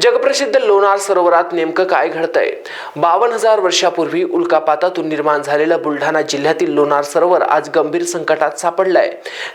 जगप्रसिद्ध लोणार सरोवरात नेमकं काय घडतंय? 52,000 वर्षापूर्वी उल्कापातातून निर्माण झालेलं बुलढाणा जिल्ह्यातील लोणार सरोवर आज गंभीर संकटात सापडलंय।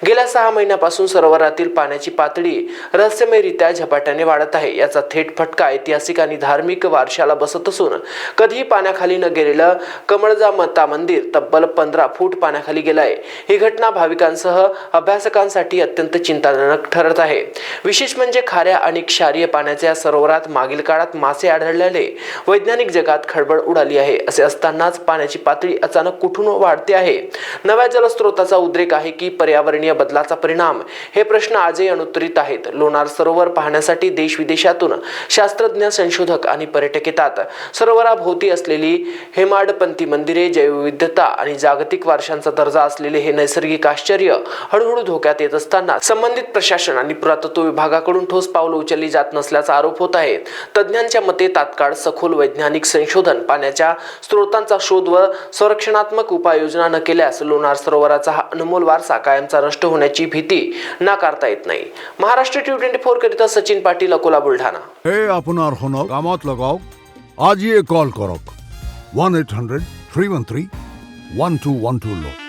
गेल्या 6 महिन्यापासून सरोवरातील पाण्याची पातळी रहस्यमयरित्या झपाट्याने वाढत आहे। याचा थेट फटका ऐतिहासिक आणि धार्मिक वारशाला बसत असून कधीही पाण्याखाली न गेलेलं कमळजा माता मंदिर तब्बल 15 फूट पाण्याखाली गेलंय। ही घटना भाविकांसह अभ्यासकांसाठी अत्यंत चिंताजनक ठरत आहे। विशेष म्हणजे खाऱ्या आणि क्षारीय पाण्याच्या सरोवरात मागील काळात मासे आढळल्याने वैज्ञानिक जगात खळबळ उडाली आहे। असे असतानाच पाण्याची पातळी अचानक कुठून वाढते आहे? नव्या जलस्रोताचा उद्रेक आहे की पर्यावरणीय बदलाचा परिणाम? हे प्रश्न आजही अनुत्तरित आहेत। लोणार सरोवर पाहण्यासाठी देश विदेशातून शास्त्रज्ञ, संशोधक आणि पर्यटक येतात। सरोवराभोवती असलेली हेमाडपंथी मंदिरे, जैवविविधता आणि जागतिक वारशांचा दर्जा असलेले हे नैसर्गिक आश्चर्य हळूहळू धोक्यात येत असताना संबंधित प्रशासन आणि पुरातत्व विभागाकडून ठोस पावलं उचलली जात नसल्याचा आरोप होत आहे। तज्ज्ञांच्या मते तात्काळ सखोल वैज्ञानिक संशोधन, पाण्याच्या स्रोतांचा शोध व संरक्षणात्मक उपाययोजना न केल्यास लोणार सरोवराचा हा अनमोल वारसा कायमचा नष्ट होण्याची भीती नाकारता येत नाही। महाराष्ट्र T24 करिता सचिन पाटील, अकोला, बुलढाणा। हे আপনার হনো কামত লগাও আজই কল করক 1-800-313-1212 লো।